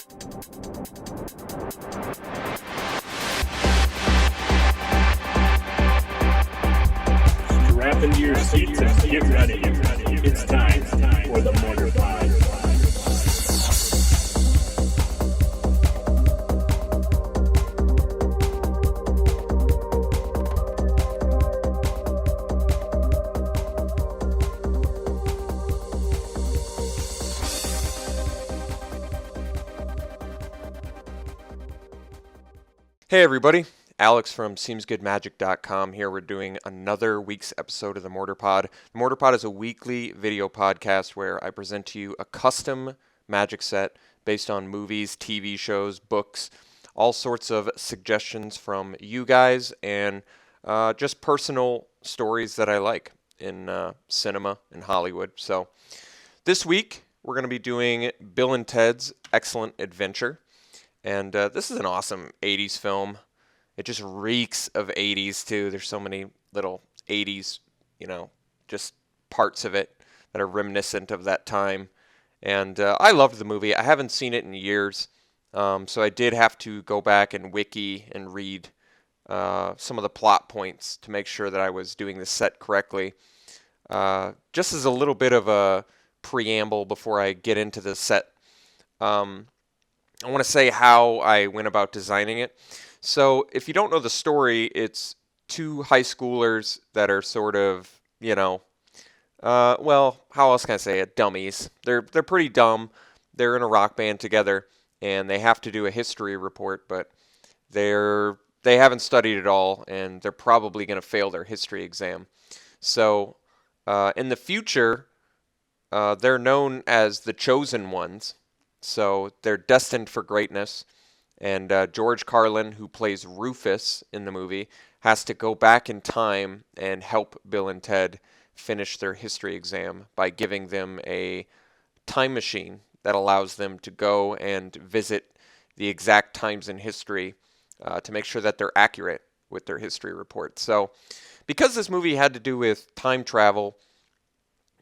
Strap into your seats and get ready. It's time for the Mortarpod. Hey everybody, Alex from SeemsGoodMagic.com here. We're doing another week's episode of the Mortarpod. The Mortarpod is a weekly video podcast where I present to you a custom magic set based on movies, TV shows, books, all sorts of suggestions from you guys, and just personal stories that I like in cinema and Hollywood. So this week we're going to be doing Bill and Ted's Excellent Adventure. And this is an awesome 80s film. It just reeks of 80s, too. There's so many little 80s, just parts of it that are reminiscent of that time. And I loved the movie. I haven't seen it in years, so I did have to go back and wiki and read some of the plot points to make sure that I was doing the set correctly. Just as a little bit of a preamble before I get into the set, I want to say how I went about designing it. So if you don't know the story, it's two high schoolers that are sort of, how else can I say it? Dummies. They're pretty dumb. They're in a rock band together, and they have to do a history report, but they haven't studied at all, and they're probably going to fail their history exam. So in the future, they're known as the Chosen Ones. So they're destined for greatness, and George Carlin, who plays Rufus in the movie, has to go back in time and help Bill and Ted finish their history exam by giving them a time machine that allows them to go and visit the exact times in history to make sure that they're accurate with their history report. So because this movie had to do with time travel,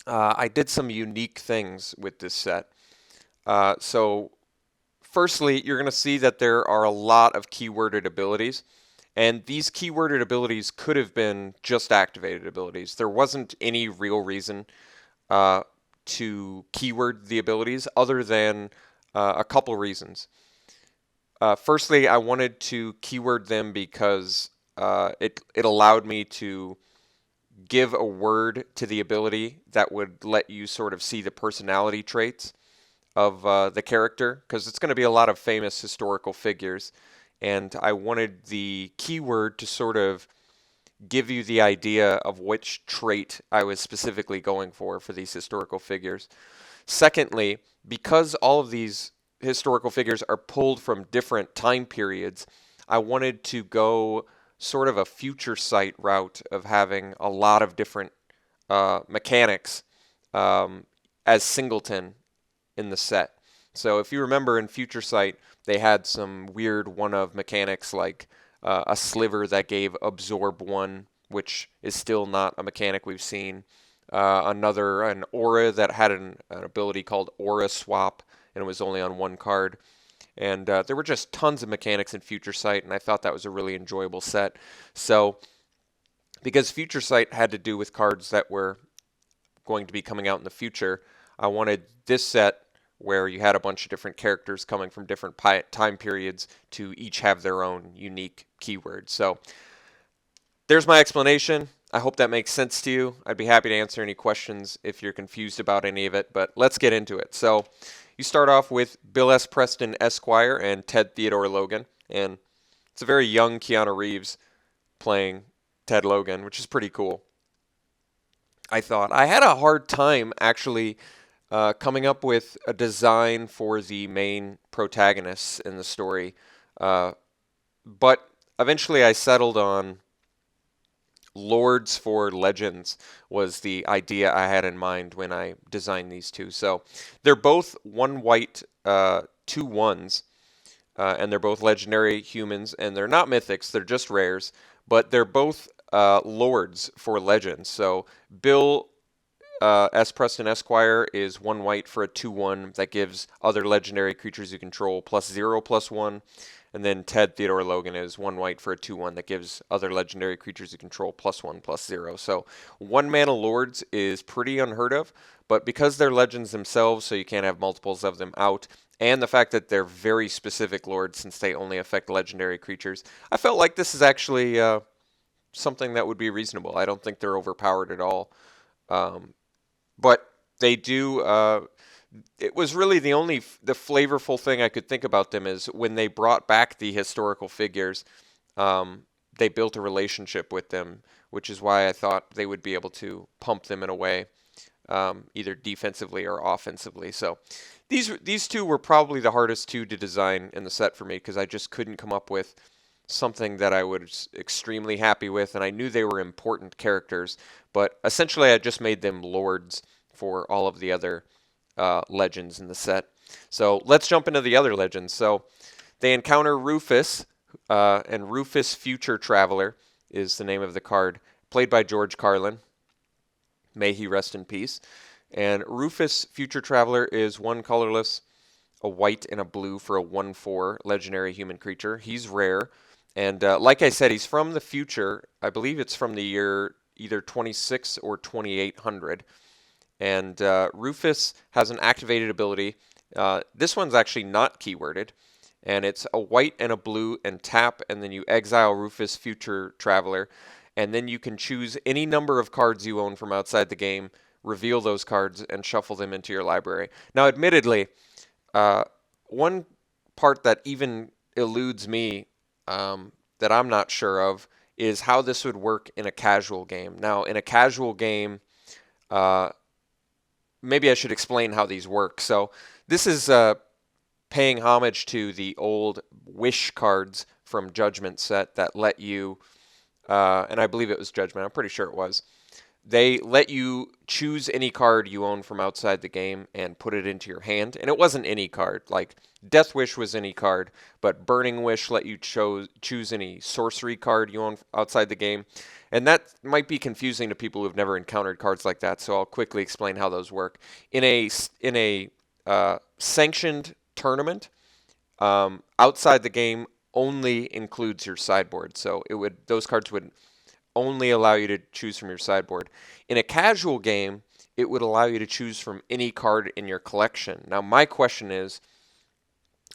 I did some unique things with this set. So firstly, you're going to see that there are a lot of keyworded abilities, and these keyworded abilities could have been just activated abilities. There wasn't any real reason to keyword the abilities other than a couple reasons. Firstly, I wanted to keyword them because it allowed me to give a word to the ability that would let you sort of see the personality traits of the character, because it's going to be a lot of famous historical figures, and I wanted the keyword to sort of give you the idea of which trait I was specifically going for these historical figures. Secondly, because all of these historical figures are pulled from different time periods, I wanted to go sort of a future sight route of having a lot of different mechanics as singleton in the set. So if you remember in Future Sight, they had some weird one-of mechanics like a sliver that gave Absorb 1, which is still not a mechanic we've seen. An aura that had an ability called Aura Swap, and it was only on one card. And there were just tons of mechanics in Future Sight, and I thought that was a really enjoyable set. So because Future Sight had to do with cards that were going to be coming out in the future, I wanted this set where you had a bunch of different characters coming from different time periods to each have their own unique keyword. So there's my explanation. I hope that makes sense to you. I'd be happy to answer any questions if you're confused about any of it, but let's get into it. So you start off with Bill S. Preston, Esquire, and Ted Theodore Logan, and it's a very young Keanu Reeves playing Ted Logan, which is pretty cool. I thought I had a hard time actually coming up with a design for the main protagonists in the story. But eventually I settled on Lords for Legends was the idea I had in mind when I designed these two. So they're both one white, two ones, and they're both legendary humans, and they're not mythics, they're just rares, but they're both Lords for Legends. So Bill S. Preston Esquire is 1 white for a 2/1 that gives other legendary creatures you control +0/+1. And then Ted Theodore Logan is 1 white for a 2/1 that gives other legendary creatures you control +1/+0. So 1-mana lords is pretty unheard of, but because they're legends themselves, so you can't have multiples of them out, and the fact that they're very specific lords since they only affect legendary creatures, I felt like this is actually something that would be reasonable. I don't think they're overpowered at all. But they do. It was really the flavorful thing I could think about them is when they brought back the historical figures, they built a relationship with them, which is why I thought they would be able to pump them in a way, either defensively or offensively. So these two were probably the hardest two to design in the set for me because I just couldn't come up with something that I was extremely happy with, and I knew they were important characters, but essentially I just made them lords for all of the other legends in the set. So let's jump into the other legends. So they encounter Rufus, and Rufus Future Traveler is the name of the card, played by George Carlin. May he rest in peace. And Rufus Future Traveler is 1 colorless, a white and a blue for a 1/4 legendary human creature. He's rare. And like I said, he's from the future. I believe it's from the year either 26 or 2800. And Rufus has an activated ability. This one's actually not keyworded. And it's a white and a blue and tap, and then you exile Rufus Future Traveler. And then you can choose any number of cards you own from outside the game, reveal those cards, and shuffle them into your library. Now, admittedly, one part that even eludes me that I'm not sure of is how this would work in a casual game. Now, in a casual game, maybe I should explain how these work. So this is paying homage to the old Wish cards from Judgment set that let you, and I believe it was Judgment, I'm pretty sure it was, they let you choose any card you own from outside the game and put it into your hand. And it wasn't any card. Like, Death Wish was any card, but Burning Wish let you choose any sorcery card you own outside the game. And that might be confusing to people who've never encountered cards like that, so I'll quickly explain how those work. In a sanctioned tournament, outside the game only includes your sideboard. So those cards would only allow you to choose from your sideboard. In a casual game, it would allow you to choose from any card in your collection. Now, my question is,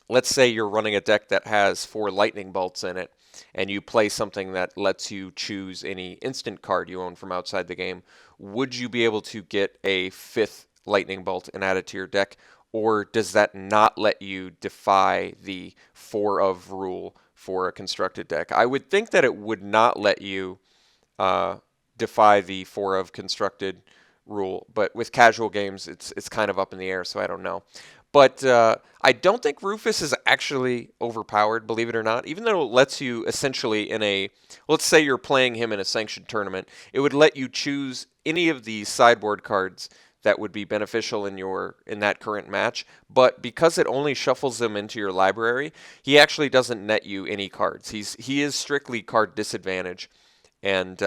let's say you're running a deck that has 4 lightning bolts in it, and you play something that lets you choose any instant card you own from outside the game. Would you be able to get a 5th lightning bolt and add it to your deck, or does that not let you defy the 4 of rule for a constructed deck? I would think that it would not let you defy the 4 of constructed rule, but with casual games it's kind of up in the air, so I don't know. But I don't think Rufus is actually overpowered, believe it or not, even though it lets you essentially let's say you're playing him in a sanctioned tournament, it would let you choose any of the sideboard cards that would be beneficial in that current match, but because it only shuffles them into your library, he actually doesn't net you any cards. He is strictly card disadvantage. And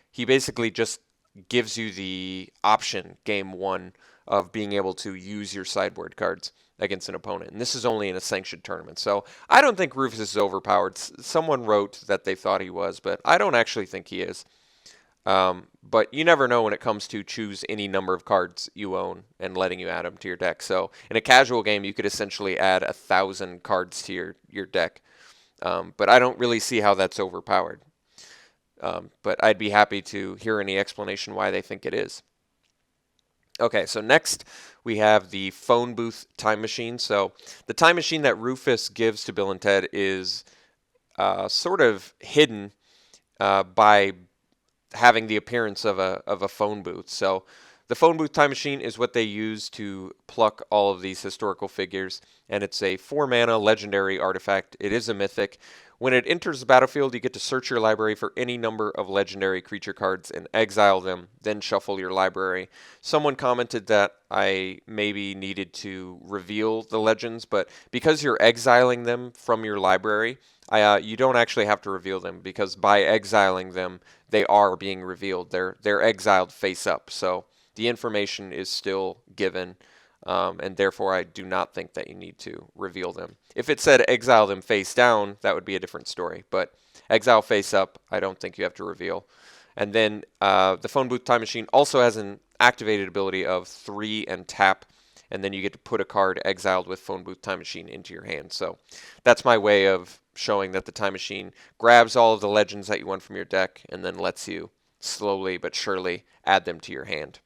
he basically just gives you the option, game 1, of being able to use your sideboard cards against an opponent. And this is only in a sanctioned tournament. So I don't think Rufus is overpowered. Someone wrote that they thought he was, but I don't actually think he is. But you never know when it comes to choose any number of cards you own and letting you add them to your deck. So in a casual game, you could essentially add 1,000 cards to your deck. But I don't really see how that's overpowered. But I'd be happy to hear any explanation why they think it is. Okay, so next we have the phone booth time machine. So the time machine that Rufus gives to Bill and Ted is sort of hidden by having the appearance of a phone booth. So the phone booth time machine is what they use to pluck all of these historical figures, and it's a 4-mana legendary artifact. It is a mythic. When it enters the battlefield, you get to search your library for any number of legendary creature cards and exile them, then shuffle your library. Someone commented that I maybe needed to reveal the legends, but because you're exiling them from your library, you don't actually have to reveal them, because by exiling them, they are being revealed. They're exiled face up, so the information is still given, and therefore I do not think that you need to reveal them. If it said exile them face down, that would be a different story, but exile face up, I don't think you have to reveal. And then the phone booth time machine also has an activated ability of 3 and tap, and then you get to put a card exiled with phone booth time machine into your hand. So that's my way of showing that the time machine grabs all of the legends that you want from your deck and then lets you slowly but surely add them to your hand.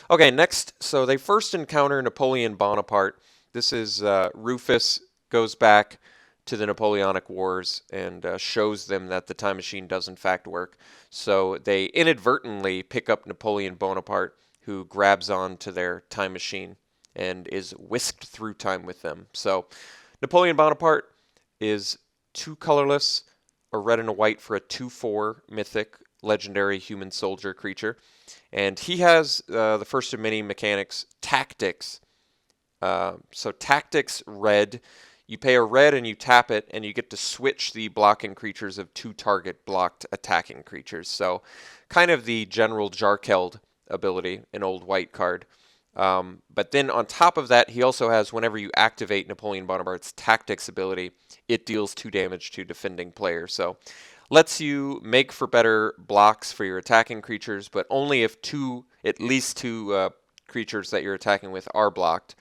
Okay, next, so they first encounter Napoleon Bonaparte. This is Rufus goes back to the Napoleonic Wars and shows them that the time machine does in fact work. So they inadvertently pick up Napoleon Bonaparte, who grabs on to their time machine and is whisked through time with them. So Napoleon Bonaparte is 2 colorless, a red and a white for a 2/4 mythic legendary human soldier creature. And he has the first of many mechanics, Tactics. So Tactics red, you pay a red and you tap it, and you get to switch the blocking creatures of 2 target blocked attacking creatures. So kind of the general Jarkeld ability, an old white card. But then on top of that, he also has, whenever you activate Napoleon Bonaparte's Tactics ability, it deals 2 damage to defending players. So lets you make for better blocks for your attacking creatures, but only if at least two creatures that you're attacking with are blocked,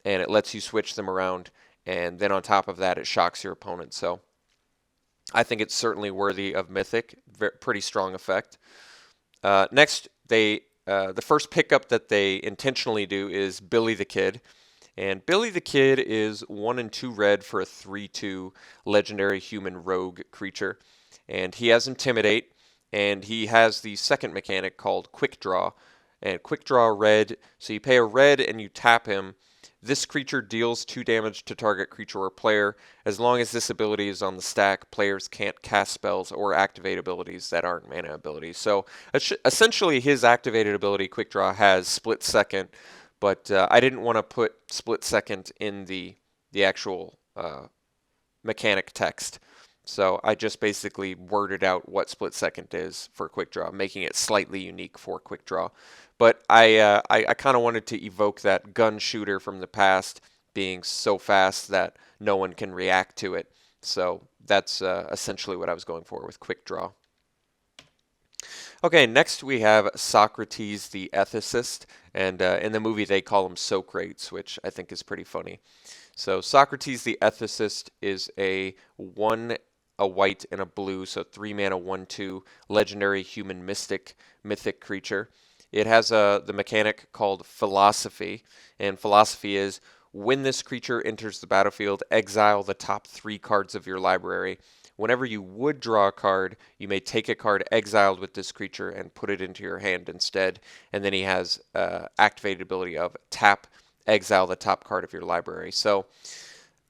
and it lets you switch them around. And then on top of that, it shocks your opponent. So I think it's certainly worthy of Mythic. Pretty strong effect. Next, the first pickup that they intentionally do is Billy the Kid. And Billy the Kid is 1 and 2 red for a 3/2 legendary human rogue creature. And he has Intimidate, and he has the second mechanic called Quick Draw. And Quick Draw red, so you pay a red and you tap him. This creature deals 2 damage to target creature or player. As long as this ability is on the stack, players can't cast spells or activate abilities that aren't mana abilities. So essentially his activated ability, Quick Draw, has Split Second, but I didn't want to put Split Second in the actual mechanic text. So I just basically worded out what Split Second is for Quick Draw, making it slightly unique for Quick Draw. But I kind of wanted to evoke that gun shooter from the past being so fast that no one can react to it. So that's essentially what I was going for with Quick Draw. Okay, next we have Socrates the Ethicist, and in the movie they call him Socrates, which I think is pretty funny. So Socrates the Ethicist is a 1, a white, and a blue, so 3 mana 1/2 legendary human mythic creature. It has the mechanic called Philosophy, and Philosophy is when this creature enters the battlefield, exile the top 3 cards of your library. Whenever you would draw a card, you may take a card exiled with this creature and put it into your hand instead. And then he has activated ability of tap, exile the top card of your library. So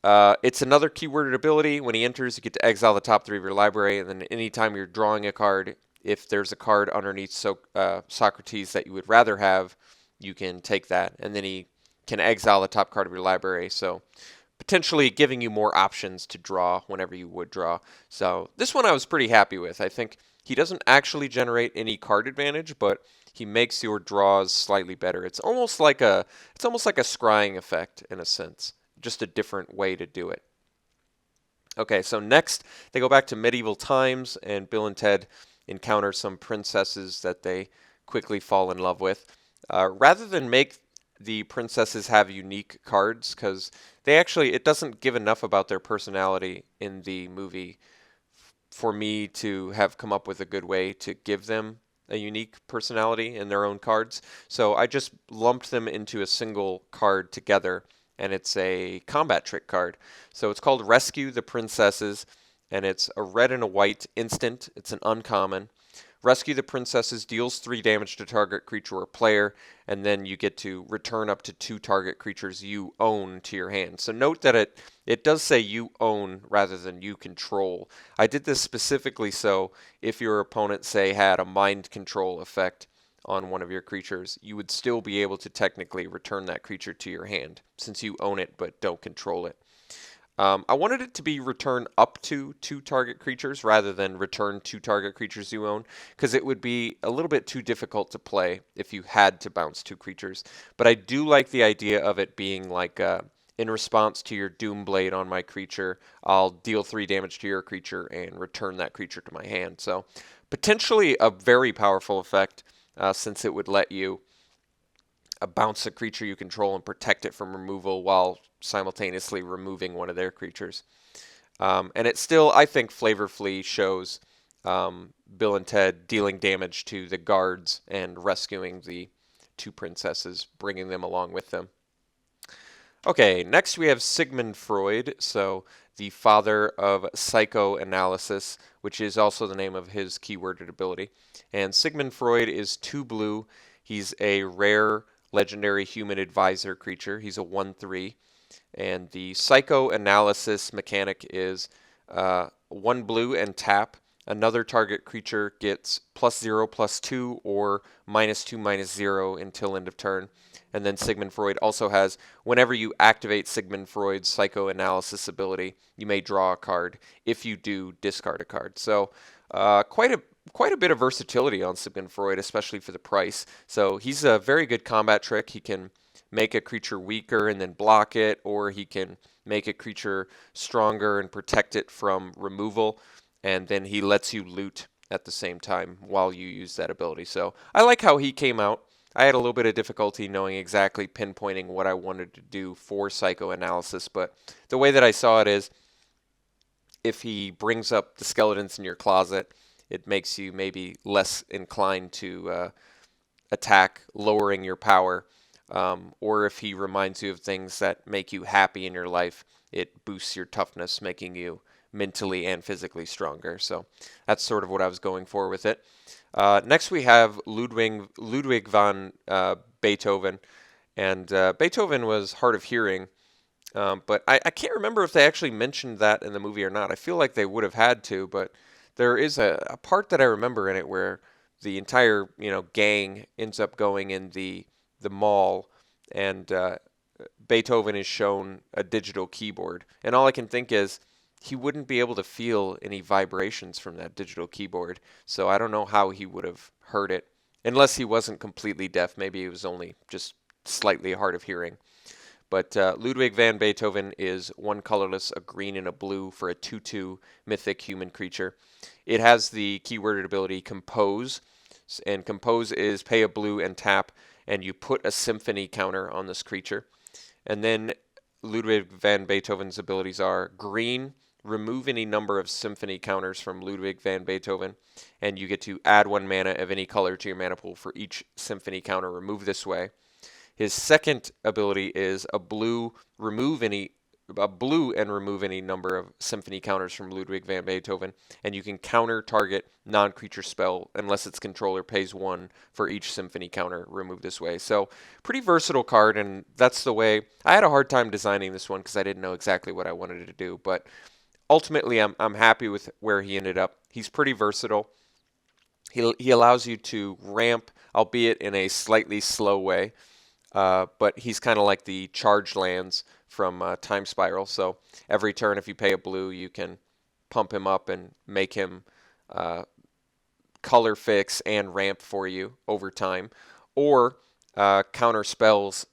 it's another keyworded ability. When he enters, you get to exile the top 3 of your library, and then anytime you're drawing a card, if there's a card underneath Socrates that you would rather have, you can take that, and then he can exile the top card of your library. So potentially giving you more options to draw whenever you would draw. So this one I was pretty happy with. I think he doesn't actually generate any card advantage, but he makes your draws slightly better. It's almost like a scrying effect in a sense, just a different way to do it. Okay, so next they go back to medieval times, and Bill and Ted encounter some princesses that they quickly fall in love with. Rather than make the princesses have unique cards, because it doesn't give enough about their personality in the movie for me to have come up with a good way to give them a unique personality in their own cards. So I just lumped them into a single card together, and it's a combat trick card. So it's called Rescue the Princesses, and it's a red and a white instant. It's an uncommon. Rescue the Princesses deals 3 damage to target creature or player, and then you get to return up to 2 target creatures you own to your hand. So note that it does say you own rather than you control. I did this specifically so if your opponent, say, had a mind control effect on one of your creatures, you would still be able to technically return that creature to your hand since you own it but don't control it. I wanted it to be return up to 2 target creatures rather than return 2 target creatures you own, because it would be a little bit too difficult to play if you had to bounce 2 creatures. But I do like the idea of it being like in response to your Doom Blade on my creature, I'll deal 3 damage to your creature and return that creature to my hand. So potentially a very powerful effect, since it would let you bounce a creature you control and protect it from removal while simultaneously removing one of their creatures. And it still, I think, flavorfully shows Bill and Ted dealing damage to the guards and rescuing the 2 princesses, bringing them along with them. Okay, next we have Sigmund Freud, so the father of psychoanalysis, which is also the name of his keyworded ability. And Sigmund Freud is 2 blue. He's a rare legendary human advisor creature. He's a 1/3. And the psychoanalysis mechanic is 1 blue and tap. Another target creature gets +0/+2 or -2/-0 until end of turn. And then Sigmund Freud also has, whenever you activate Sigmund Freud's psychoanalysis ability, you may draw a card. If you do, discard a card. So quite a bit of versatility on Sigmund Freud, especially for the price. So he's a very good combat trick. He can make a creature weaker and then block it, or he can make a creature stronger and protect it from removal, and then he lets you loot at the same time while you use that ability. So I like how he came out. I had a little bit of difficulty knowing exactly pinpointing what I wanted to do for psychoanalysis, but the way that I saw it is if he brings up the skeletons in your closet, it makes you maybe less inclined to attack, lowering your power. Or if he reminds you of things that make you happy in your life, it boosts your toughness, making you mentally and physically stronger. So that's sort of what I was going for with it. Next we have Ludwig van Beethoven. And Beethoven was hard of hearing, but I can't remember if they actually mentioned that in the movie or not. I feel like they would have had to, but there is a part that I remember in it where the entire gang ends up going in the mall, and Beethoven is shown a digital keyboard. And all I can think is he wouldn't be able to feel any vibrations from that digital keyboard. So I don't know how he would have heard it, unless he wasn't completely deaf. Maybe he was only just slightly hard of hearing. But Ludwig van Beethoven is 1 colorless, a green and a blue for a 2/2 mythic human creature. It has the keyworded ability Compose, and Compose is pay a blue and tap, and you put a symphony counter on this creature. And then Ludwig van Beethoven's abilities are green, remove any number of symphony counters from Ludwig van Beethoven, and you get to add 1 mana of any color to your mana pool for each symphony counter removed this way. His second ability is a blue and remove any number of symphony counters from Ludwig van Beethoven, and you can counter target non-creature spell unless its controller pays 1 for each symphony counter removed this way. So pretty versatile card, and that's the way I had a hard time designing this one because I didn't know exactly what I wanted to do, but ultimately I'm happy with where he ended up. He's pretty versatile. He allows you to ramp, albeit in a slightly slow way. But he's kind of like the charged lands from Time Spiral. So every turn, if you pay a blue, you can pump him up and make him color fix and ramp for you over time. Or counter spells,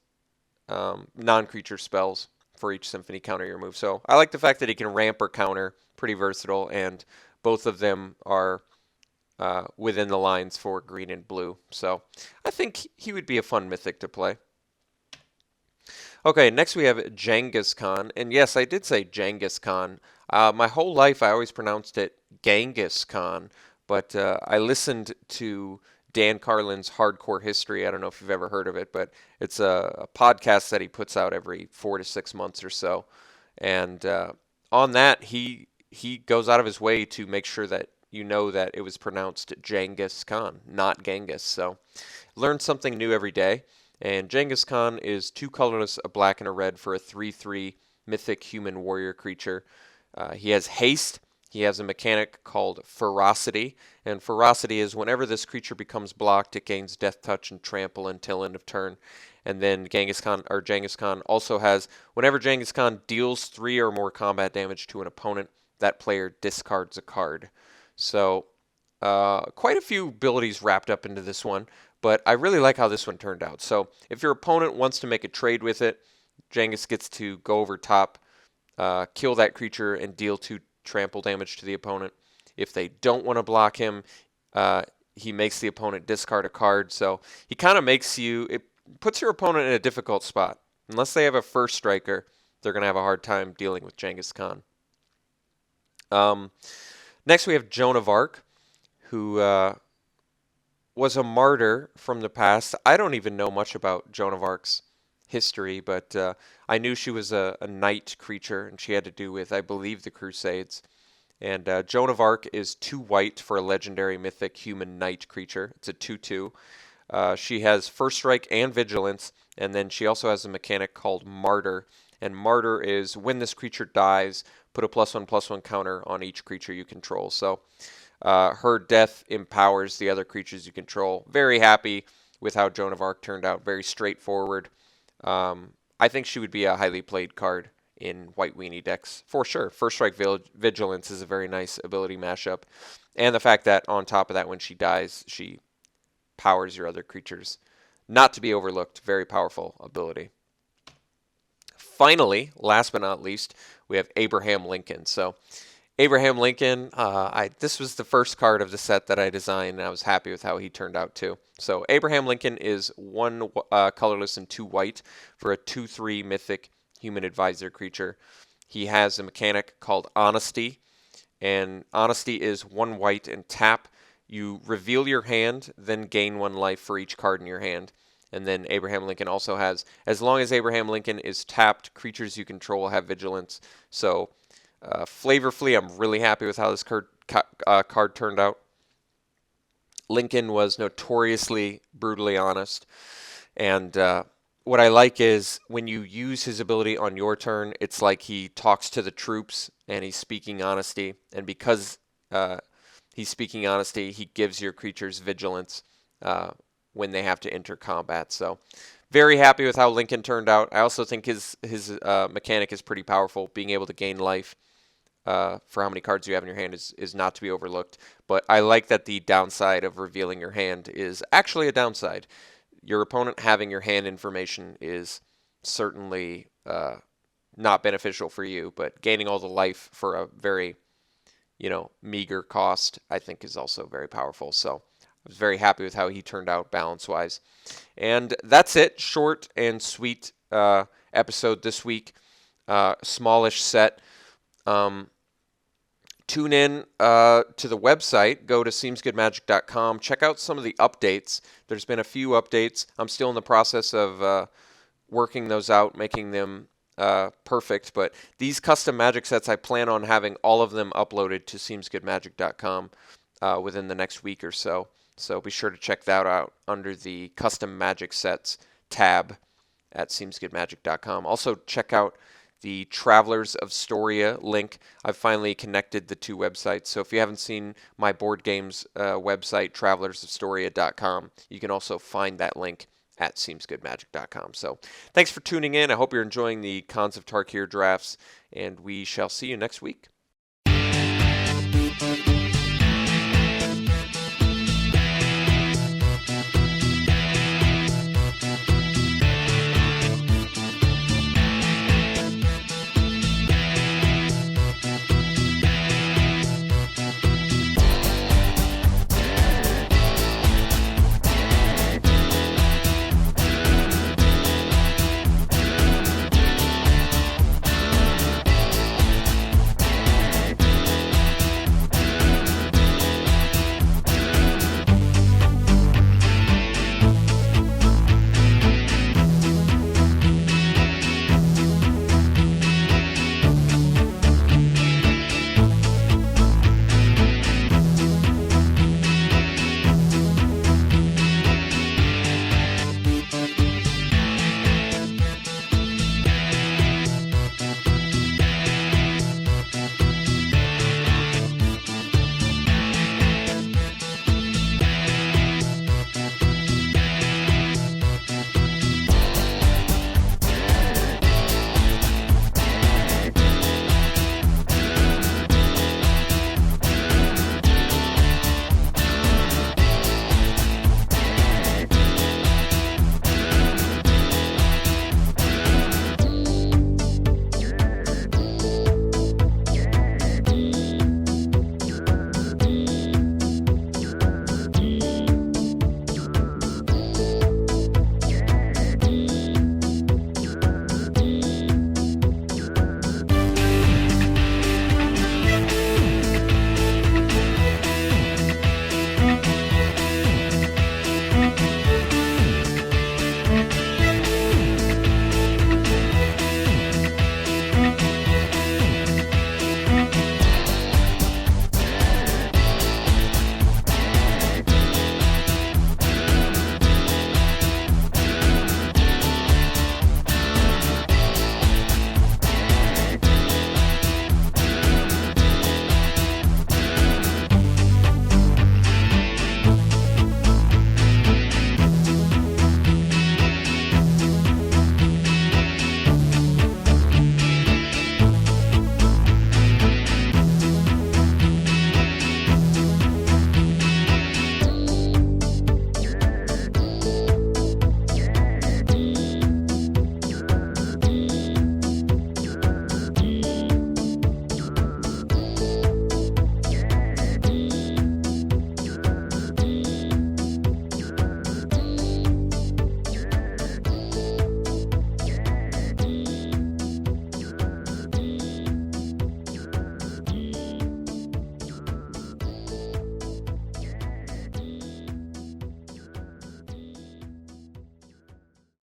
non-creature spells for each symphony counter you remove. So I like the fact that he can ramp or counter, pretty versatile, and both of them are within the lines for green and blue. So I think he would be a fun mythic to play. Okay, next we have Genghis Khan. And yes, I did say Genghis Khan. My whole life I always pronounced it Genghis Khan, but I listened to Dan Carlin's Hardcore History. I don't know if you've ever heard of it, but it's a podcast that he puts out every 4 to 6 months or so. And on that, he goes out of his way to make sure that you know that it was pronounced Genghis Khan, not Genghis. So learn something new every day. And Genghis Khan is 2 colorless, a black and a red for a 3/3 mythic human warrior creature. He has haste He has a mechanic called Ferocity, and Ferocity is whenever this creature becomes blocked, it gains Death Touch and Trample until end of turn. And then Genghis Khan also has whenever Genghis Khan deals 3 or more combat damage to an opponent, that player discards a card. So quite a few abilities wrapped up into this one, but I really like how this one turned out. So if your opponent wants to make a trade with it, Genghis gets to go over top, kill that creature, and deal 2 trample damage to the opponent. If they don't want to block him, he makes the opponent discard a card. So he kind of it puts your opponent in a difficult spot. Unless they have a first striker, they're going to have a hard time dealing with Genghis Khan. Next we have Joan of Arc, who was a martyr from the past. I don't even know much about Joan of Arc's history, but I knew she was a knight creature, and she had to do with, I believe, the Crusades. And Joan of Arc is 2 white for a legendary mythic human knight creature. It's a 2/2. She has First Strike and Vigilance, and then she also has a mechanic called Martyr. And Martyr is when this creature dies, put a +1/+1 counter on each creature you control. So her death empowers the other creatures you control. Very happy with how Joan of Arc turned out. Very straightforward. I think she would be a highly played card in White Weenie decks for sure. First Strike Vigilance is a very nice ability mashup. And the fact that on top of that, when she dies, she powers your other creatures. Not to be overlooked. Very powerful ability. Finally, last but not least, we have Abraham Lincoln. So Abraham Lincoln, this was the first card of the set that I designed, and I was happy with how he turned out too. So Abraham Lincoln is 1 colorless and 2 white for a 2/3 mythic human advisor creature. He has a mechanic called Honesty, and Honesty is 1 white and tap. You reveal your hand, then gain 1 life for each card in your hand. And then Abraham Lincoln also has, as long as Abraham Lincoln is tapped, creatures you control have vigilance. So flavorfully, I'm really happy with how this card turned out. Lincoln was notoriously brutally honest, and what I like is when you use his ability on your turn, it's like he talks to the troops and he's speaking honesty, and because he's speaking honesty, he gives your creatures vigilance when they have to enter combat. So very happy with how Lincoln turned out. I also think his mechanic is pretty powerful. Being able to gain life for how many cards you have in your hand is not to be overlooked. But I like that the downside of revealing your hand is actually a downside. Your opponent having your hand information is certainly not beneficial for you, but gaining all the life for a very, meager cost, I think is also very powerful. So I was very happy with how he turned out balance-wise. And that's it. Short and sweet episode this week. Smallish set. Tune in to the website. Go to SeemsGoodMagic.com. Check out some of the updates. There's been a few updates. I'm still in the process of working those out, making them perfect. But these custom magic sets, I plan on having all of them uploaded to SeemsGoodMagic.com within the next week or so. So be sure to check that out under the Custom Magic Sets tab at SeemsGoodMagic.com. Also check out the Travelers of Storia link. I've finally connected the 2 websites. So if you haven't seen my board games website, travelersofstoria.com, you can also find that link at SeemsGoodMagic.com. So thanks for tuning in. I hope you're enjoying the Khans of Tarkir drafts, and we shall see you next week.